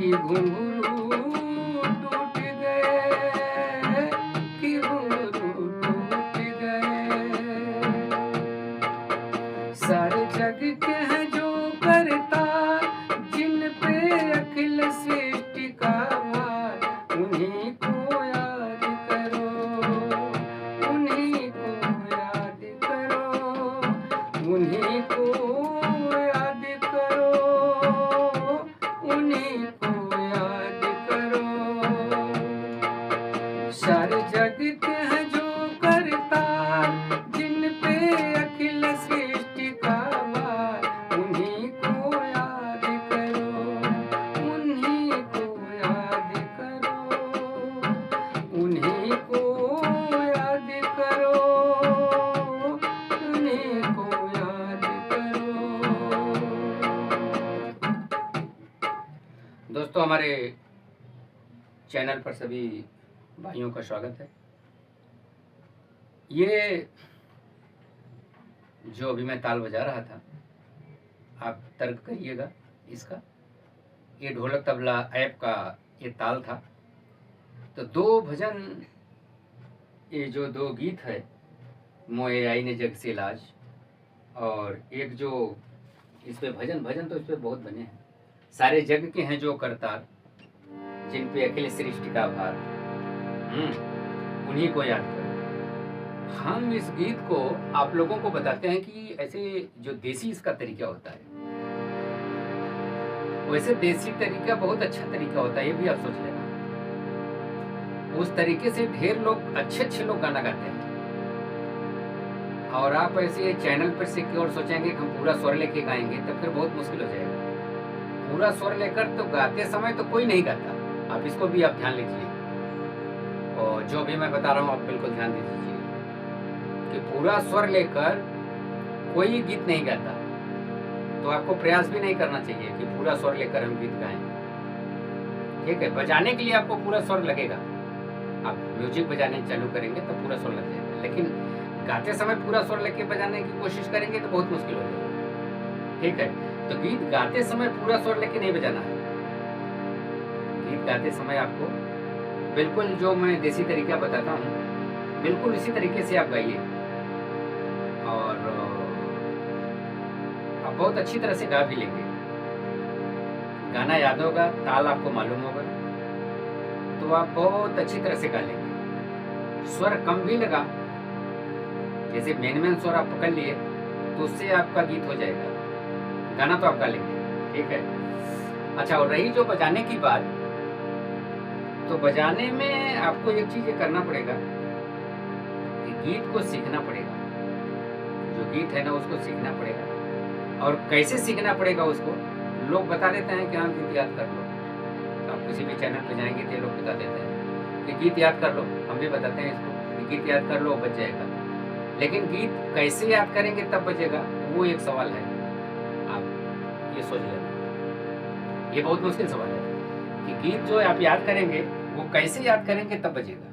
कि घुंघरू टूट गए, कि घुंघरू टूट गए। सारे जग के हैं जो करतार, जिन पे अखिल सृष्टि का भार, उन्हीं को याद करो, उन्हीं को याद करो, उन्हीं को याद करो, उन्हीं को याद करो। सारे जग के हैं जो करतार, जिन पे अखिल सृष्टि का भार, उन्हीं को याद करो, उन्हीं को याद करो, उन्हीं को याद करो, उन्हीं को याद करो। दोस्तों, हमारे चैनल पर सभी भाइयों का स्वागत है। ये जो अभी मैं ताल बजा रहा था, आप तर्क करिएगा इसका। ये ढोलक तबला ऐप का ये ताल था। तो दो भजन, ये जो दो गीत है, मोए आई ने जग से लाज, और एक जो इस पे भजन तो इस पे बहुत बने हैं। सारे जग के हैं जो करतार, जिन पे अखिल सृष्टि का भार, उन्हीं को याद करो। हम इस गीत को आप लोगों को बताते हैं कि ऐसे जो देसी इसका तरीका होता है, वैसे देसी तरीका बहुत अच्छा तरीका होता है, ये भी आप सोच लेना। उस तरीके से ढेर लोग, अच्छे लोग गाना गाते हैं। और आप ऐसे चैनल पर से की ओर सोचेंगे कि हम पूरा स्वर लेके गाएंगे, तो फिर बहुत मुश्किल हो जाएगा। पूरा स्वर लेकर तो गाते समय तो कोई नहीं गाता, आप इसको भी आप ध्यान लीजिए। और जो भी मैं बता रहा हूँ आप बिल्कुल ध्यान दीजिए कि पूरा स्वर लेकर कोई गीत नहीं गाता। तो आपको प्रयास भी नहीं करना चाहिए कि पूरा स्वर लेकर हम गीत गाएं। ठीक है, बजाने के लिए आपको पूरा स्वर लगेगा। आप म्यूजिक बजाने चालू करेंगे तो पूरा स्वर लग जाएगा, लेकिन गाते समय पूरा स्वर लेके बजाने की कोशिश करेंगे तो बहुत मुश्किल हो जाएगा। ठीक है, तो गीत गाते समय पूरा स्वर लेके नहीं बजाना है। गीत गाते समय आपको बिल्कुल जो मैं देसी तरीका बताता हूँ, बिल्कुल इसी तरीके से आप गाइए, और आप बहुत अच्छी तरह से गा भी लेंगे। गाना याद होगा, ताल आपको मालूम होगा, तो आप बहुत अच्छी तरह से गा लेंगे। स्वर कम भी लगा, जैसे मेन स्वर आप पकड़ लिए, तो उससे आपका गीत हो जाएगा। गाना तो आप गा लेंगे। ठीक है। अच्छा, और रही जो बजाने की बात, तो बजाने में आपको एक चीज ये करना पड़ेगा कि गीत को सीखना पड़ेगा। जो गीत है ना, उसको सीखना पड़ेगा। और कैसे सीखना पड़ेगा उसको, लोग बता देते हैं कि हाँ गीत याद कर लो। आप किसी भी चैनल पे जाएंगे तो लोग बता देते हैं कि गीत याद कर लो। हम भी बताते हैं इसको कि गीत याद कर लो, बच जाएगा। लेकिन गीत कैसे याद करेंगे तब बचेगा, वो एक सवाल है। आप ये सोच लेना, ये बहुत मुश्किल सवाल है कि गीत जो आप याद करेंगे वो कैसे याद करेंगे तब बजेगा।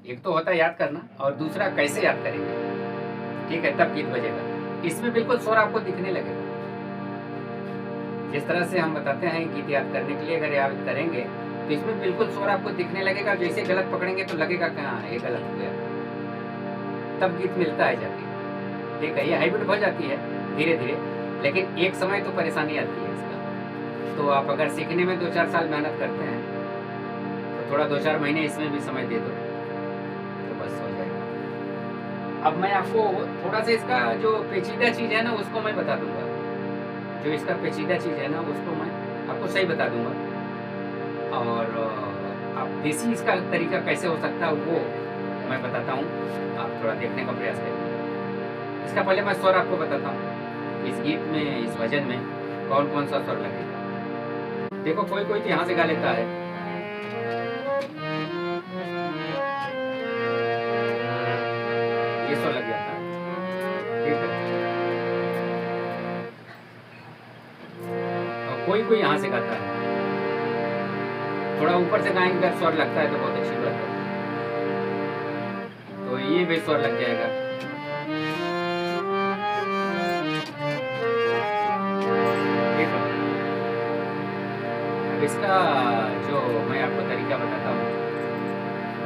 एक तो होता है याद करना, और दूसरा कैसे याद करेंगे। ठीक है, तब गीत बजेगा। इसमें बिल्कुल स्वर आपको दिखने लगेगा। जिस तरह से हम बताते हैं गीत याद करने के लिए, अगर याद करेंगे तो इसमें बिल्कुल स्वर आपको दिखने लगेगा। जैसे गलत पकड़ेंगे तो लगेगा कि हाँ ये गलत हो गया, तब गीत मिलता है जाके। ठीक है, ये हैबिट हो जाती है धीरे धीरे, लेकिन एक समय तो परेशानी आती है इसका। तो आप अगर सीखने में 2-4 साल मेहनत करते हैं, तो थोड़ा 2-4 महीने इसमें भी समय दे दो तो बस हो जाएगा। अब मैं आपको थोड़ा सा इसका जो पेचीदा चीज़ है ना, उसको मैं बता दूंगा। जो इसका पेचीदा चीज़ है ना, उसको मैं आपको सही बता दूंगा। और आप देसी इसका तरीका कैसे हो सकता है वो मैं बताता हूँ। आप थोड़ा देखने का प्रयास करें। इसका पहले मैं स्वर आपको बताता हूँ, इस गीत में, इस भजन में कौन कौन सा स्वर लगेगा। देखो, कोई कोई यहाँ से गा लेता है, ये स्वर लग जाता है। ठीक है, और कोई कोई यहाँ से गाता है। थोड़ा ऊपर से गाएंगे अगर स्वर लगता है तो बहुत अच्छी बात है। तो ये भी स्वर लग जाएगा। ठीक है, अब इसका जो मैं आपको तरीका बताता हूँ,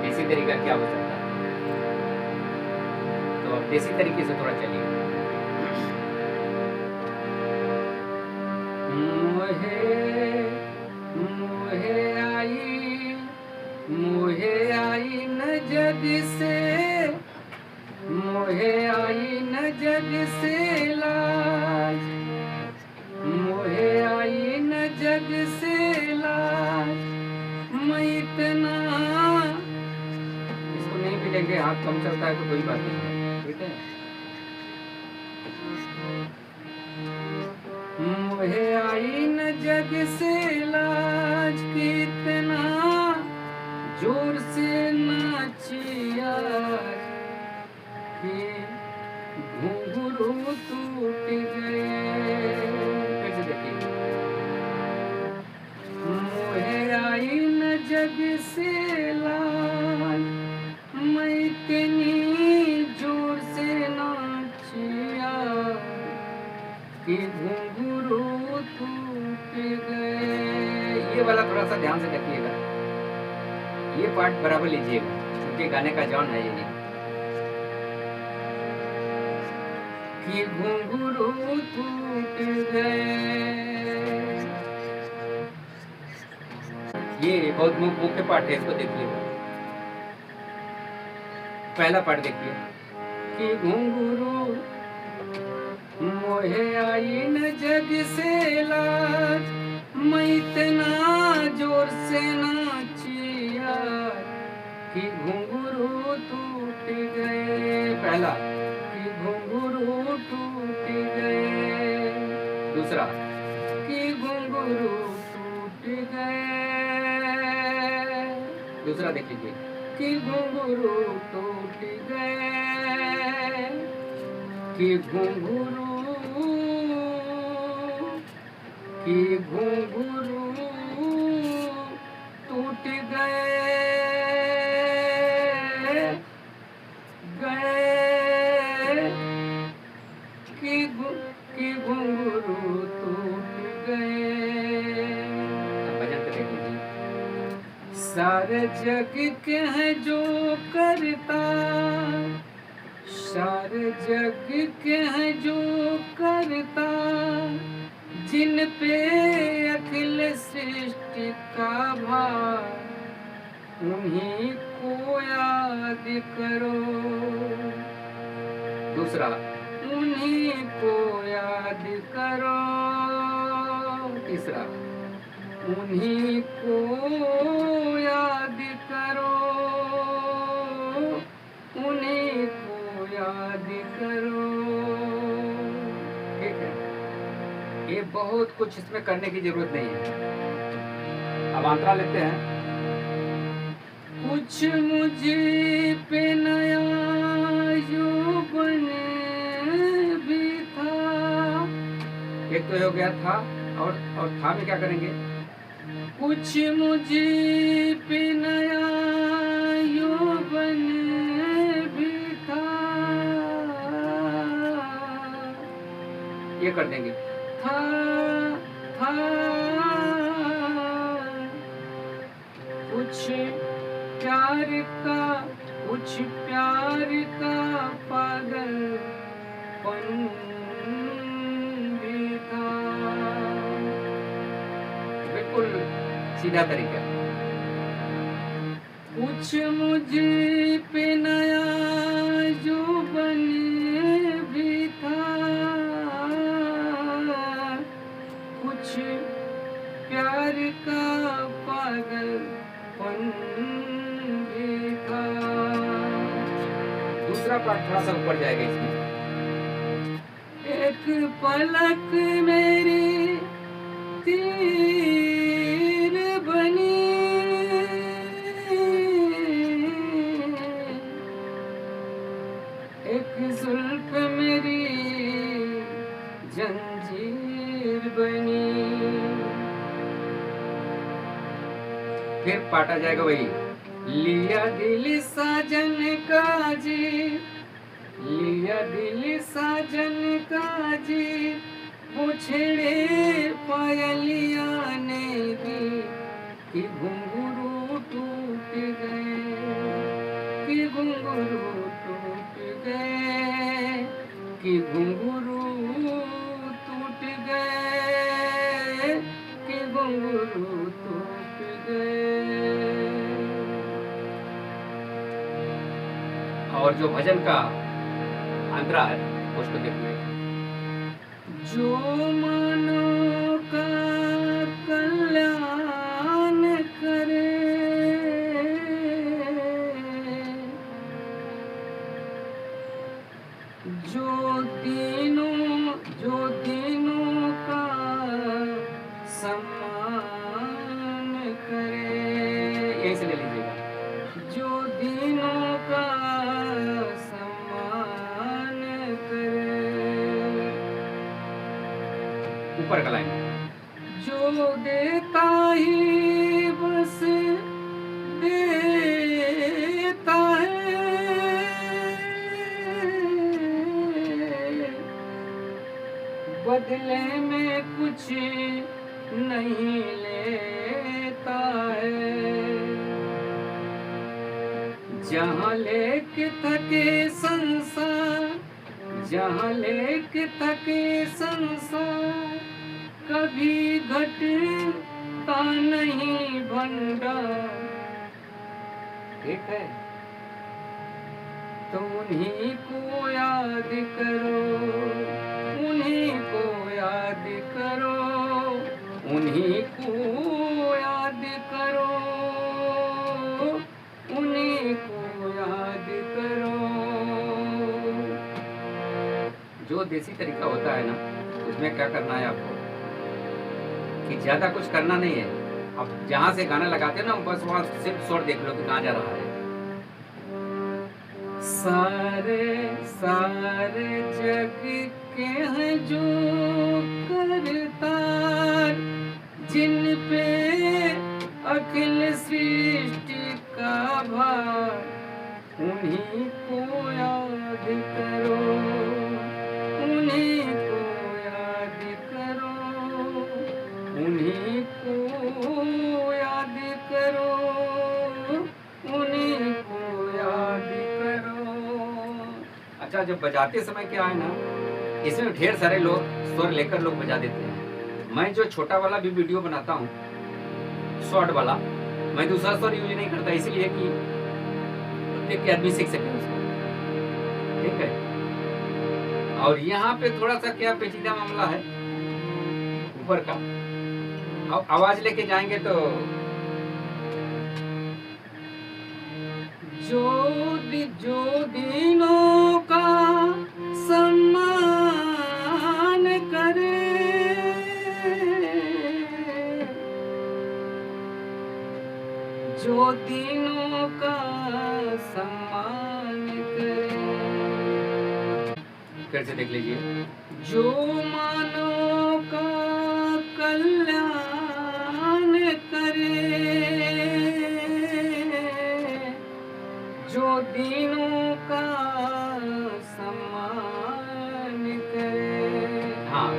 देसी तरीका क्या हो सकता है, तो अब देसी तरीके से थोड़ा चलिए। मुहे आई न जग से, मुहे आई न जग से लाज, मुहे आई न जग से लाज, मैं इतना, इसको नहीं भी लेंगे, हाथ कम चलता है तो कोई बात नहीं है, ठीक है। मुहे आई न जग से लाज, कितना जोर से नाचिया कि घुंघरू टूट गए। कैसे देखिए, मुहे आई न जग से लाज, मैं इतनी जोर से नाचिया कि घुंघरू टूट गए। ये वाला थोड़ा सा ध्यान से देखिएगा, ये पार्ट बराबर लीजिएगा क्योंकि गाने का जॉन है ये। कि घुंघरू टूट गए, ये बहुत मुख्य पार्ट है, इसको देखिएगा। पहला पार्ट देखिए, कि घुंघरू मोहे आई न जग से लाज, मैं इतना जोर से नाचिया कि घुंघरू टूट गए। पहला, कि घुंघरू टूट गए। दूसरा, कि घुंघरू टूट गए। दूसरा देख लीजिए, कि घुंघरू टूट गए, कि घुंघरू, कि घुंघरू टूट गए, कि घुंघरू टूट गए। भजन तो देख लीजिए। सारे जग के है जो करता, सारे जग के है जो करता, जिन पे अखिल सृष्टि का भार, उन्हीं को याद करो। दूसरा, उन्हीं को याद करो। तीसरा, उन्हीं को याद करो, उन्हीं को याद करो। ठीक है, ये बहुत कुछ इसमें करने की जरूरत नहीं है। अब आंतरा लेते हैं। कुछ मुझे पे नया यौवन भी था, एक तो हो गया था, और था में क्या करेंगे? कुछ मुझे पे नया यौवन भी था, ये कर देंगे। था कुछ प्यार का, कुछ प्यार का पागलपन भी था। बिल्कुल सीधा तरीका। कुछ मुझे पे नया यौवन भी था, कुछ प्यार का पागलपन भी था। दूसरा पार्ट थोड़ा सा ऊपर जाएगा इसमें। एक पलक मेरी तीर बनी, एक जुल्फ मेरी जंजीर बनी। फिर पार्ट आ जाएगा वही। लिया दिल साजन का जी, लिया दिल साजन का जी, वो छेड़े पायलिया ने भी कि घुंघरू टूट गए, कि घुंघरू टूट गए, कि घुंघरू टूट गए, कि घुंघरू टूट गए। और जो भजन का अंतरा है उसको देखिए। जो मानो का कल्याण करे, जो तीनों का सम्मान करे, यहीं से ले लीजिएगा। जो तीनों का सम्मान करे, ऊपर का लाइन, जो देता ही बस देता है, बदले में कुछ नहीं लेता है। जहाँ लेके थके संसार, जहाँ लेके थके संसार, कभी घटता नहीं भंडार। ठीक है, तो उन्हीं को याद करो, उन्हीं को याद करो, उन्हीं को याद करो, उन्हीं को याद करो। जो देसी तरीका होता है ना, उसमें क्या करना है आपको कि ज्यादा कुछ करना नहीं है। अब जहां से गाना लगाते हैं ना, बस वहां सिर्फ स्वर देख लो कि कहाँ जा रहा है। सारे सारे जग के हैं जो करतार, जिन पे अखिल सृष्टि का भार, उन्हीं को याद करो, उन्हीं को याद करो, उन्हीं को याद करो, उन्हीं को याद करो। अच्छा, जब बजाते समय क्या है ना, इसमें ढेर सारे लोग स्वर लेकर लोग बजा देते हैं। मैं जो छोटा वाला भी वीडियो बनाता हूँ, शॉर्ट वाला, मैं दूसरा स्वर यूज नहीं करता, इसलिए कि देख के आदमी सीख सके उसको। ठीक है, और यहाँ पे थोड़ा सा क्या पेचीदा मामला है ऊपर का। अब आवाज लेके जाएंगे तो जो दिनों का सम्मान करे, जो दिनों का सम्मान करे। फिर से देख लीजिए। जो मानव का कल्याण करे, जो दिनों का सम्मान करे। हाँ,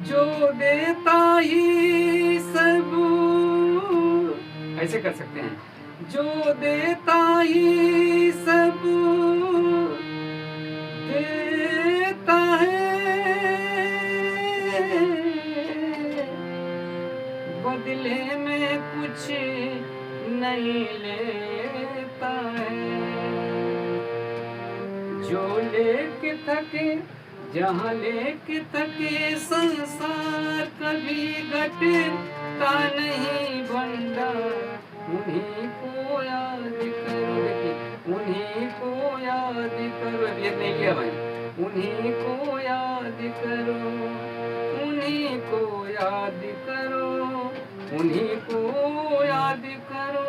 जो देता ही सब, ऐसे कर सकते हैं। जो देता ही सब देता है, बदले में कुछ नहीं लेता है। जो लेके थके, जहाँ लेके थके संसार, कभी घटता नहीं भंडार, उन्हीं को याद करो। देखिए, उन्हीं को याद करो, ये नहीं लिया भाई। उन्हीं को याद करो, उन्हीं को याद करो, उन्हीं को याद करो,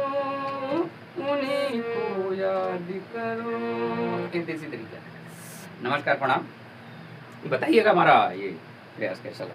उन्हीं को याद करो। एक देसी तरीका। नमस्कार, प्रणाम। बताइएगा हमारा ये प्रयास कैसा लगा।